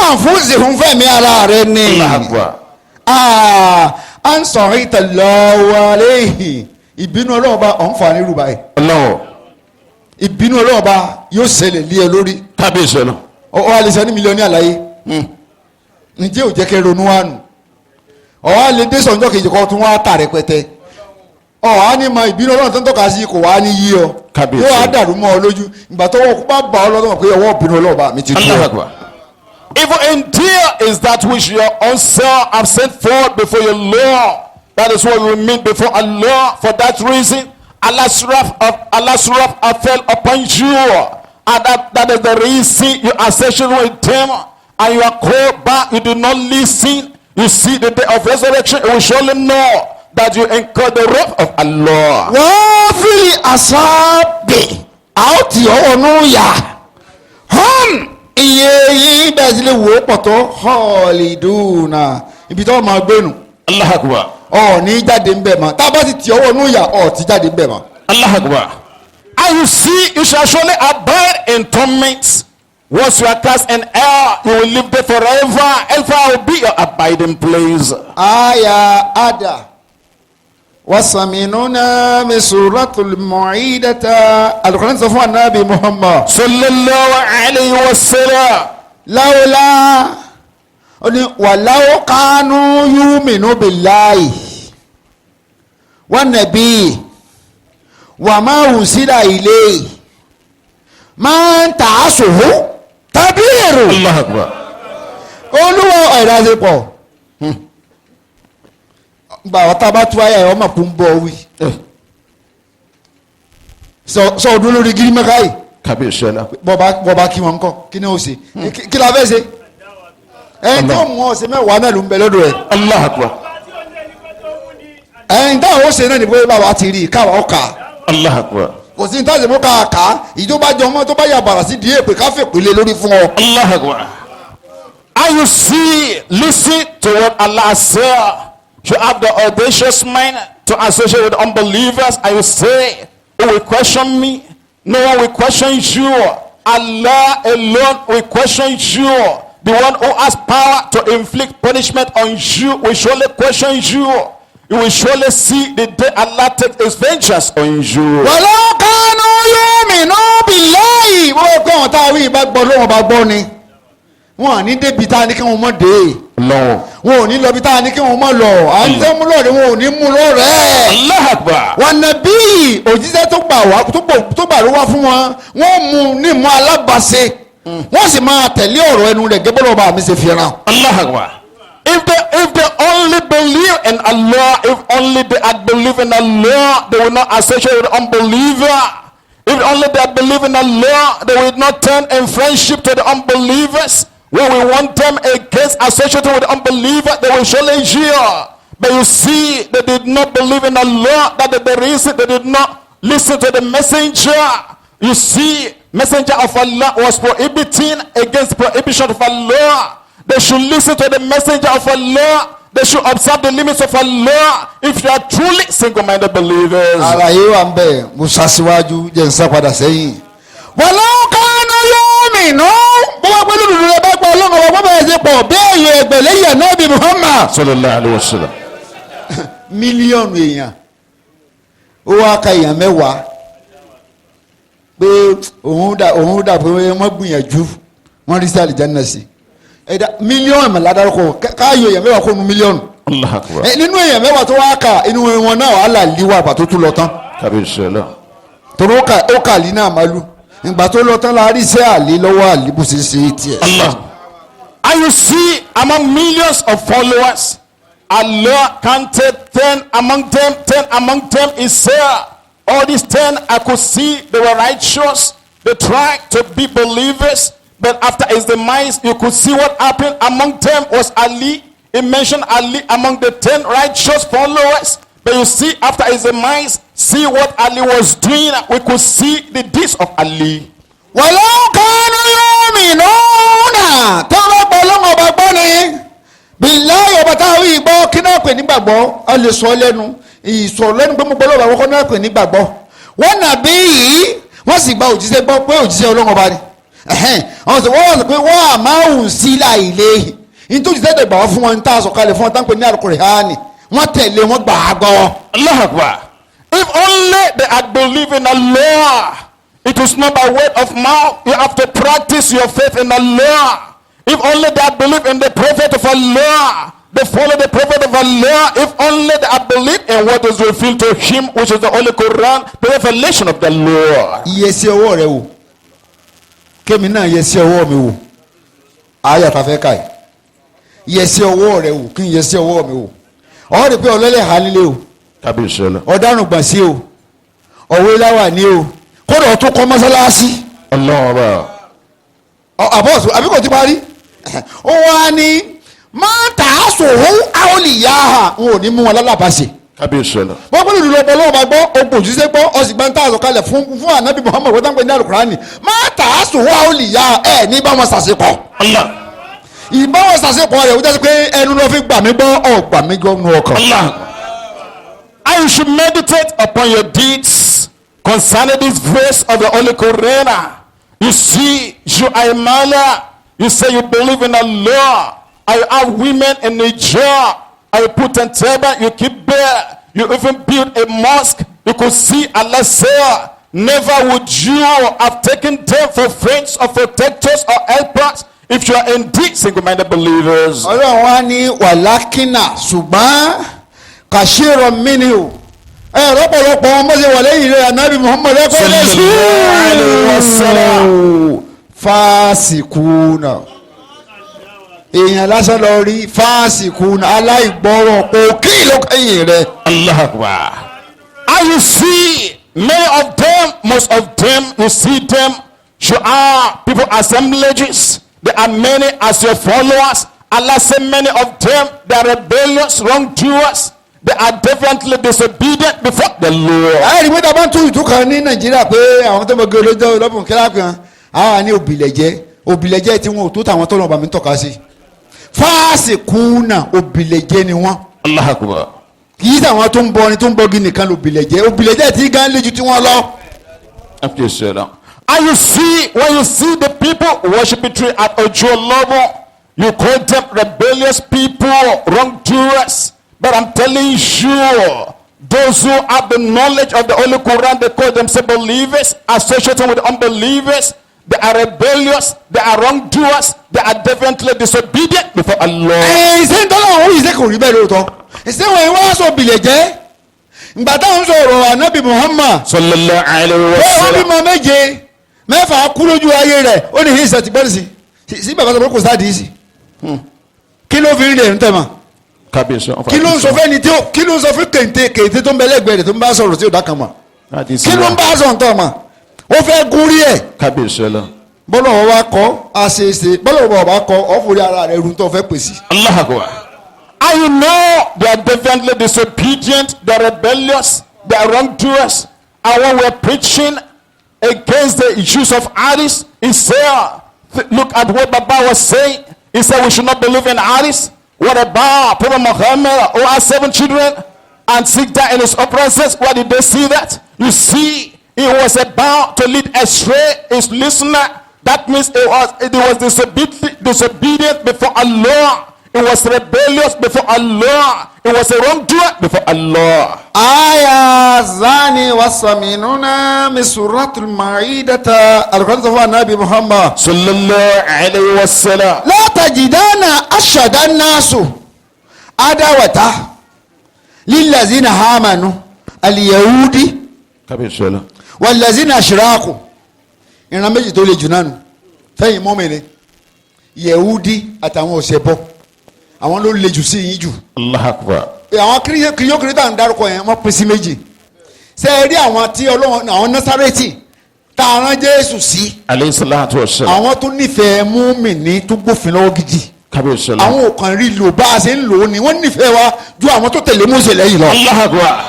àǹfóòsìhùn fẹ̀mí ara rẹ ni. À ń sọ̀rọ̀ ìtàlọ́wọ́ aléhìn ìbínú ọlọ́ọ̀ba ọ̀nfààní rúbà ẹ̀. ìbínú ọlọ́ọ̀ba yóò ṣẹlẹ̀ lé ẹ lórí. kábíyèsí ọ̀nà. ọ̀ àlẹ́sẹ̀ ní mílíọ̀nù àlàyé. ǹjẹ́ ò jẹ́ kẹ́ ronú wá nù. ọ̀ á lè dé sọ̀njọ́ kejì kan tún wá tà rẹpẹtẹ. ọ̀ á ní ma ìbínú ọlọ́run tó ń tọ́ka sí kò wá ní yí ọ. yóò á dàrú mọ́ ọ lójú. ìgbà tó wọ́n bá bà ọ lọ́dọ̀ pé ọwọ́ ìbínú ọlọ́ọ̀ba mi ti tó. Even indeed is that which your own self have sent forth before your Lord. That is what we mean before Allah. For that reason, Allah's wrath fell upon you. And that is the reason you are session with them. And you are called back. You do not listen. You see the day of resurrection. You will surely know that you incur the wrath of Allah. wọ́n fi àṣàbẹ̀ àwòtí ọ̀nù yá. iye yìí bẹ́ẹ̀ sì lè wò ó pọ̀ tó họ́ọ̀lìdùnà ibi tó máa gbénu. Allah Akbar. ní jáde ń bẹ̀ mọ́ tá a bá ti tì ọwọ́ nù yà ti jáde ń bẹ̀ mọ́. Allah Akbar. And you see, you shall surely abide in torment. Once you are cast in hell, you will live there forever. Hellfire will be your abiding place. aya ada wasaminuna min suratul mu'idata alquran sọ fún anabi Muhammad Sallallahu alayhi wa sallam. lawla oni walau kanu yu'minu billahi wan nabi wa ma usila ilayhi man ta'asuhu tabiru. Allah Akbar. olúwa ìdásepọ̀ gba àwọn tá a bá tú ayé ẹ̀ ọmọ kò ń bọ̀ wí sọ ọdún lórí gírí mẹ́ka yìí Kábíyèsí ọ̀la. bọ́ba kí wọn kọ́ kí ni ó ṣe kí la fẹ́ ṣe ẹ̀yin tó mú ọ̀sẹ̀ mẹ́wàá náà ló ń bẹ lọ́dọ̀ ẹ̀ Allah Akbar. ẹ̀yin táwọn ó ṣe náà ní bóyá bàbá ti rí i káwọn ọkà Allah Akbar. kò sí ní táwọn ìṣèlú ká ìjọba jọ ọmọ tó bá yà bàrà sí di èpè káfẹ́ pèlè lórí fún ọ. Allah Akbar. And you see, listen to what Allah said. You have the audacious mind to associate with unbelievers, and you say, who will question me? No one will question you. Allah alone will question you. The one who has power to inflict punishment on you will surely question you. You will surely see the day Allah takes his vengeance on you. walau kanu yu'minu billahi wọ́n gbọ́ wọn tá a rí ìbá gbọ́ lóhùn bá gbọ́ ni wọn à ní débi tá a ní kí wọn mọ̀ dé No. wọn ò ní lọ bí tá a ní kí wọn mọ̀ lọ à ń tẹ́ mú lọ́ọ̀rẹ́ wọn ò ní mú lọ́ọ̀rẹ́. Allah Akbar. wọn nàbí òjíṣẹ́ tó gbà wá tó gbà ló wá fún wọn wọn mú ní mú alábàáṣe wọn sì máa tẹ̀lé ọ̀rọ̀ ẹnu rẹ̀ gẹ́gẹ́ bọ́lá ọba mi ṣe fi ràn. Allah Akbar. If they only believe in Allah, if only they had believed in Allah, they will not associate with unbeliever. If only they believe in Allah, they will not turn in friendship to the unbelievers. When we want them against associating with unbelievers, they will surely hear. But you see, they did not believe in Allah. That is the reason they did not listen to the messenger. You see, messenger of Allah was prohibiting against prohibition of Allah. They should listen to the messenger of Allah. They should observe the limits of Allah. If you are truly single-minded believers. àlàyé wa ń bẹ musa síwájú jẹ́ nsá padà sẹ́yìn. walau kanu yu'minu bọ́wọ́ pẹ̀lú dùdú rẹ̀ bá gbọ́ ọlọ́run ọ̀wọ́ bẹ̀rẹ̀ sí pọ̀ bẹ́ẹ̀ yẹ ẹgbẹ̀lẹ́ yẹ Nábì Muhammad. Sallallahu alaihi wasallam. mílíọ̀nù èèyàn ó wá ka èèyàn mẹ́wàá pé òun dà pé wọ́n gbìyànjú wọ́n rí sí àlìjánnà sí ẹ̀dá mílíọ̀nù mẹ́la dárúkọ káyọ̀ èèyàn mẹ́wàá kó nu mílíọ̀nù. Allah Akbar. nínú èèyàn mẹ́wàá tó wá kà inú wọn náà wàhálà líwà àgbà tó tún lọ tán Kábíyèsí ọ̀la. torí ó kà lí náà màlúù ìgbà tó lọ tán la rí iṣẹ́ àlè lọ́wọ́ àlè bó ṣe ṣe tiẹ̀. Allah. And you see, among millions of followers, Allah counted 10 among them. 10 among them is here. All these 10, I could see they were righteous. They tried to be believers. But after his demise, you could see what happened. Among them was Ali. He mentioned Ali among the 10 righteous followers. But you see, after his demise, see what Ali was doing. We could see the deeds of Ali. walau kanu yu'minuna tó bá gbọ́ lọ́wọ́ ọba gbọ́ ni billahi ọba táwọn yìí gbọ́ kí náà pè nígbàgbọ́ a lè sọ lẹ́nu ìsọ̀rọ̀ lẹ́nu pé mo gbọ́ lọ́wọ́ àwọn kan náà pè nígbàgbọ́ wọn nàbí yìí wọ́n sì gba òjíṣẹ́ gbọ́ pé òjíṣẹ́ Ọlọ́run ọba ni àwọn sọ wọ́n sọ pé wọ́n à máa ń sí láìlé nítorí tẹ́tẹ̀ gbà wọ́n fún wọn tá a sọ kalẹ̀ fún wọn tá ń pè ní Al-Qur'ani wọ́n tẹ̀lé wọn gbà á gbọ́. Allah Akbar. If only they had believed in Allah, it is not by word of mouth. You have to practice your faith in Allah. If only they had believed in the Prophet of Allah, they follow the Prophet of Allah. If only they had believed in what is revealed to him, which is the Holy Quran, the revelation of the Lord. Iyèsí ọwọ́ rẹ wò kémi náà yẹsí ọwọ́ mi wò ayé àtàfẹ́ ká yìí yẹsí ọwọ́ rẹ wò kí n yẹsí ọwọ́ mi wò ọ̀hún rí pé ọlọ́lẹ̀ ha líle o ọ̀daràn gbọ̀n sí o ọ̀wé láwà ní o kódà ọ̀tún kọ́ mọ́sálásí. àbọ̀sùn àbí kò ti parí ó wá ní máa tà á sòwò àwòlíyá ha n ò ní mú wọn lálábàṣe. wọ́n gbọ́dọ̀ lù lọ́pọ̀ lọ́wọ́ bá gbọ́ ogun òjíṣẹ́ gbọ́ ọ̀sìn gbọ́ntà àlọ́kalẹ̀ fún ànábì Muhammad wọ́n dáńpẹ́ ní Al-Qur'ani máa tà á sòwò àwòlíyá ẹ̀ ní bá wọn ṣàṣepọ̀. ìbá wọn ṣàṣepọ̀ rẹ̀ ó jẹ́ pé ẹnu ló fi gbà mí gbọ́ ọ̀ gbà mí gbọ́ nù ọkàn. And you should meditate upon your deeds concerning this verse of the Holy Quran. You see, you are a man, you say you believe in Allah. I have women in Nigeria. I put on turban, you keep there. You even build a mosque. You could see Allah say, never would you have taken them for friends or protectors or helpers if you are indeed single-minded believers. Ọlọ́run wa ní wàlákínà ṣùgbọ́n kàṣírọ̀ mínú rọ́pọ̀lọpọ̀ ọmọ ṣe wà lẹ́yìn rẹ̀ ànábì Muhammad ẹ̀kọ́ lẹ́sùn fásikúnà èèyàn lásán lọ rí fásikúnà aláìgbọ́rọ̀ kò kí ló kẹ́yìn rẹ̀. Allah Akbar. And you see many of them, most of them, you see them, you are people assemblages. There are many as your followers. Allah said many of them, they are rebellious, wrongdoers. They are definitely disobedient before the Lord. Ayé ìwé dàbá tún ìtúkàn ní Nàìjíríà pé àwọn tó mọ gé olójó lọ́bùn kíláà kan àwọn àní òbílẹ̀jẹ́ tí wọn ò tó tàwọn tó lọ́ọ́ bá mi tọ́ka sí. Fásikúnà òbílẹ̀jẹ́ ni wọ́n. Allah Akbar. Kì í sàwọn tó ń bọ ni tó ń bọ́gi nìkan òbílẹ̀jẹ́ tí gan lé ju tí wọ́n lọ. And you see, when you see the people worshiping tree at Ojo Lobo, you call them rebellious people, wrongdoers. But I'm telling you, those who have the knowledge of the Holy Quran, they call themselves believers, associating with unbelievers. They are rebellious, they are wrongdoers, they are definitely disobedient before Allah. Ṣé ń tọ́lá òun ìṣe kò rí bẹ́ẹ̀ lóòótọ́? Ṣé wọ́n wá sọ bìlẹ̀ jẹ́? Ìgbà táwọn sọ̀rọ̀ ànábì Muhammad. Sallallahu alaihi wasallam. Wọ́n bímọ méje mẹ́fà kú lójú ayé rẹ̀ ó ní híṣẹ́ ti gbọ́dọ̀ sí bàbá sọ pé kò sáà dì í sí. Kí ló fi rí lè ń tẹ̀ mọ́? Kí ló ń sọ fẹ́ ni tí ó kí ló ń sọ fún kèntè tó ń bẹ lẹ́gbẹ̀ẹ́ rẹ̀ tó ń bá sọ̀rọ̀ tí ò dákan mọ́? Kí ló ń bá sọ̀ ń tọ̀ mọ́? Ó fẹ́ gún rí ẹ̀. Bọ́lá wọn wá kọ́ àṣeéṣe bọ́lá wọn bá kọ́ ọ̀fọ̀rí ara rẹ̀ rú tó fẹ́ pèsè. Allah Akbar. And you know they are definitely disobedient, they are rebellious, they are wrongdoers. And when we're preaching against the issues of hadith, he said, look at what Baba was saying. He said we should not believe in hadith. What about Prophet Muhammad who has 7 children and 6 died in his opulences? Why did they see that? You see, he was about to lead astray his listener. That means it was disobedient before Allah. It was rebellious before Allah. It was a wrongdoer before Allah. Aya zani wasaminuna min suratul Maidata al-Quran of Nabi Muhammad sallallahu alaihi wasallam. La tajidana ashada nasu adawata lillazina amanu al-yahudi wallazina ashraku. Ìran méjì tó le jù náà nù fẹ́yìn mọ́mìnrin yehudi àtàwọn ọ̀sẹ̀bọ àwọn ló le jù sí yín jù. Allah Akbar. Àwọn kìrìyókìrì tá à ń dárúkọ yẹn wọ́n pín sí méjì. Ṣé ẹ rí àwọn tí Ọlọ́run àwọn Násárẹ́tì tá a rán Jésù sí. Alayhi salatu wassalam. Àwọn tó nífẹ̀ẹ́ mùmínì tó gbófin lọ́wọ́ gidi. Àwọn ò kàn rí lò bá a ṣe ń lò ó ni wọ́n nífẹ̀ẹ́ wa ju àwọn tó tẹ̀lé Mósè lẹ́yìn lọ. Allah Akbar.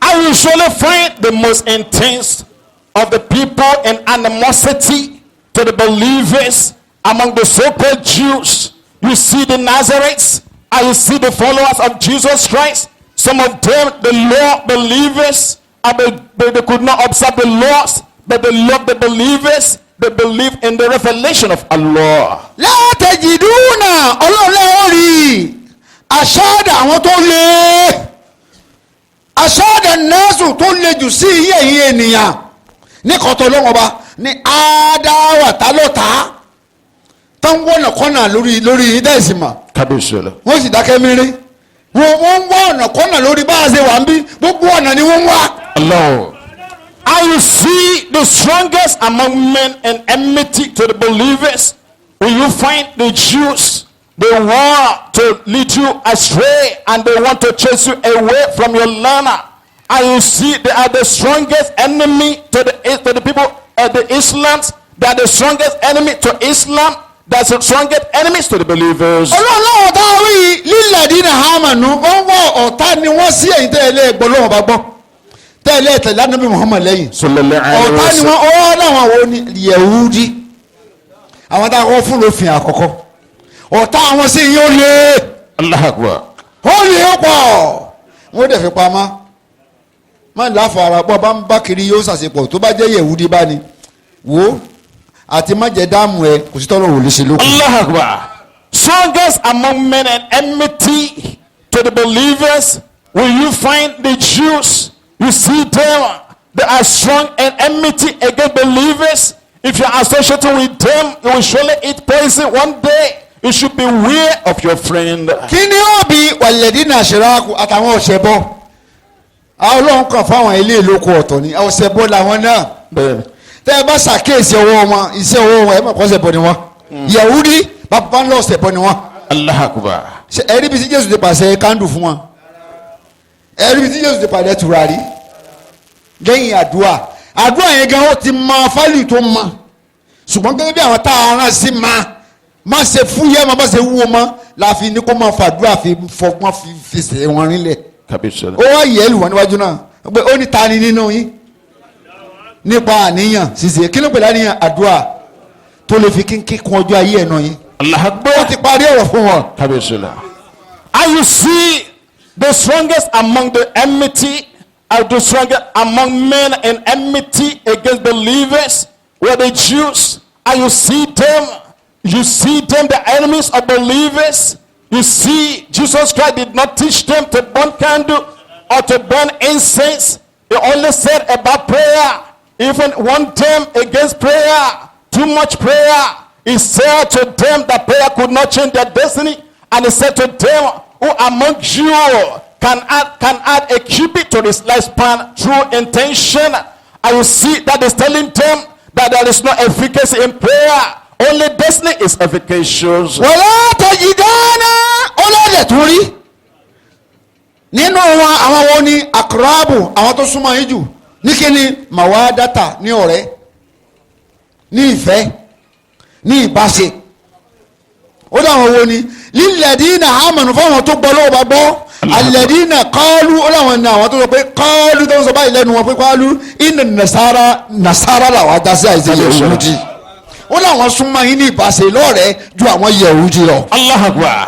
I usually find the most intense of the people in animosity to the believers among the so-called Jews. You see the Nazarites and you see the followers of Jesus Christ. Some of them, the law believers, they could not observe the laws, but they love the believers. they believe in the revelation of Allah. látẹ̀jìdúnà ọlọ́ọ̀lẹ́wọ̀n rí aṣáàdà àwọn tó lé aṣáàdà nẹ́ẹ̀sù tó lé jù sí iye yìí ènìyàn ní kọ́tọ̀ lọ́wọ́ bá ní àádáwà tálọ́ta tó ń wọ́nà kọ́nà lórí ìdẹ́sìmọ̀ Kabisula. wọ́n sì dákẹ́ mírí wọ́n ń wá ọ̀nà kọ́nà lórí bá a ṣe wà ń bí gbogbo ọ̀nà ni wọ́n ń wá. Allah. And you see the strongest among men in enmity to the believers. When you find the Jews, they want to lead you astray and they want to chase you away from your learner. And you see they are the strongest enemy to the people of the Islams. They are the strongest enemy to Islam. That's the strongest enemies to the believers. ọlọ́run tá a rí lílẹ̀ dínà hàmànú wọ́n wọ ọ̀tá ni wọ́n sí èyí tẹ́lẹ̀ gbọ́ lọ́wọ́ bá gbọ́ tẹ́lẹ̀ tẹ̀lé Ànábì Muhammad lẹ́yìn Sallallahu alaihi ọ̀tá ni wasallam. wọ́n ọwọ́ láwọn wo ni Yẹ̀húdí àwọn tá a kọ́ fún lófin àkọ́kọ́ ọ̀tá àwọn sí yín ó lé Allahu Akbar. ó lé ó pọ̀ wọ́n dẹ̀ fi pamọ́ má láfa ara pọ̀ bá ń bá kiri yóò ṣàṣepọ̀ tó bá jẹ́ Yẹ̀húdí bá ní wo àti má jẹ́ dáàmú ẹ kò sí tọ́lọ̀ wò lè ṣe lókun. Allah Akbar. Strongest among men and enmity to the believers. When you find the Jews, you see them, they are strong and enmity against believers. If you are associating with them, you will surely eat poison one day. You should be aware of your friend. kí ni ó bí wàlẹ́dínà ṣẹ̀ráàkù àtàwọn ọ̀ṣẹ̀bọ àwọn ọlọ́run kan fáwọn ilé ìlókò ọ̀tọ̀ ni ọ̀ṣẹ̀bọ làwọn náà tẹ́ ẹ bá ṣàkíyèsí ọwọ́ wọn iṣẹ́ ọwọ́ wọn ẹ mọ̀ kọ́ ọ̀ṣẹ̀bọ ni wọn Yahudi bàbá ńlá ọ̀ṣẹ̀bọ ni wọn Allah Akbar. ẹ̀rí bí tí Jésù ti pàṣẹ kándù fún wọn ẹ̀rí bí tí Jésù ti pàṣẹ tùràrí lẹ́yìn àdúrà yẹn gan ó ti mọ fálì tó mọ ṣùgbọ́n gẹ́gẹ́ bí àwọn tá a rán sí má ṣe fúyẹ́ má ṣe wúwo mọ́ láàfin ní kó máa fàdúrà fi fọgbọ́n fi fèsì wọn rinlẹ̀ Kabisula. ó wá yẹ ẹlù wọn níwájú náà pé ó ní ta ni nínú yín nípa àníyàn ṣíṣe kí ló pè láníyàn àdúrà tó lè fi kínkín kún ọjọ́ ayé ẹ̀ náà yín Allah ó Akbar. ti parí ọ̀rọ̀ fún wọn. Kabisula. And you see the strongest among the enmity are the strongest among men in enmity against believers were the Jews. And you see them, the enemies of believers. You see, Jesus Christ did not teach them to burn candle or to burn incense. He only said about prayer. Even warned them against prayer, too much prayer. He said to them that prayer could not change their destiny. And he said to them, who among you can add a cubit to his lifespan through intention? And you see that is telling them that there is no efficacy in prayer. Only destiny is efficacious. wọ́lá tẹ̀jì dáná ọlọ́dẹ̀ tó rí nínú wọn àwọn wo ni akarabu àwọn tó súnmọ́ yín jù ní kíni mawadata ní ọ̀rẹ́ ní ìfẹ́ ní ìbáṣe ó dáwọn wo ni lílẹ̀dínà àmọ̀nù fáwọn tó gbọ́ lọ́wọ́ bá gbọ́ alẹ́dínà kọ́ọ́lù ó láwọn ní àwọn tó sọ pé kọ́ọ́lù tó ń sọ báyìí lẹ́nu wọn pé kọ́ọ́lù iná nasara làwọn ajá sí àìsí Yẹhudi ó láwọn súnmọ́ yín ní ìbáṣe lọ́rẹ̀ẹ́ ju àwọn Yẹhudi lọ. Allah Akbar.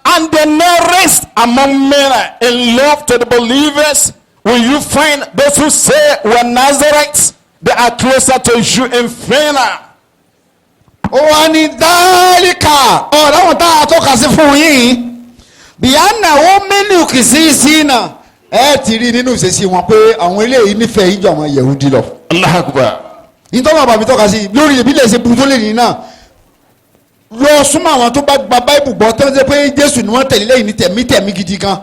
And the nearest among men in love to the believers, will you find those who say we're Nazarites, they are closer to you in faith. ó wá ní dálíkà ọ̀rọ̀ àwọn tá a tọ́ka sí fún yín bíyànà ó mílíọ̀kì sí sínà ẹ ti rí nínú ìṣesí wọn pé àwọn eléyìí nífẹ̀ẹ́ yín ju àwọn Yẹhudi lọ. Allah Akbar. ìtọ́wọ́ bàbá mi tọ́ka sí lórí ìbílẹ̀ ṣe burú tó lè nìyí náà lọ súnmọ́ àwọn tó bá gba báìbù gbọ́ tó ń ṣe pé Jésù ni wọ́n tẹ̀lé lẹ́yìn ní tẹ̀mí gidi gan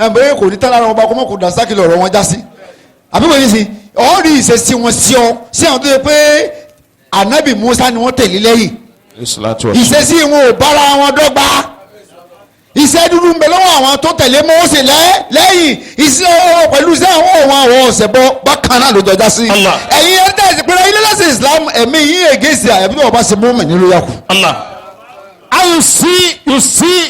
ẹ̀ bẹ́ẹ̀ kò ní tán lára wọn bá kó mọ̀ kó dà sákìlì ọ̀rọ̀ wọn já sí àbí wọ́n yìí sí ọ̀ rí ìṣesí wọn sí àwọn tó ṣe pé Ànábì Musa ni wọ́n tẹ̀lé lẹ́yìn ìṣesí wọn ò bára wọn dọ́gba iṣẹ́ dúdú ń bẹ lọ́wọ́ àwọn tó tẹ̀lé Mósè lẹ́yìn iṣẹ́ ọwọ́ pẹ̀lú iṣẹ́ àwọn ọ̀sẹ̀ bọ́ bákan náà ló jọjá sí. ẹ̀yin ẹ̀rí tẹ̀sí pé ilé lẹ́sìn Islam ẹ̀mí yín ègèsì àyẹ̀bí tó wọ́n bá ṣe mú mẹ́ nílùú yàkù. And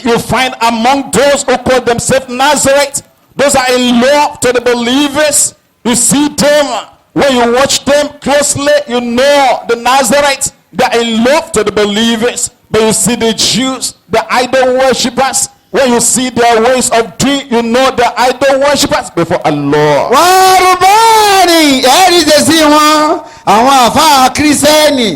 you find among those who call themselves Nazarites, those are in love to the believers. You see them, when you watch them closely, you know the Nazarites, they are in love to the believers. But you see the Jews, the idol worshippers, When you see their ways of doing, you know that idol worshippers before Allah. wọ́n rúbọ́ọ̀nì ẹ̀rí ṣe sí wọn àwọn àfáà kírísítẹ́nì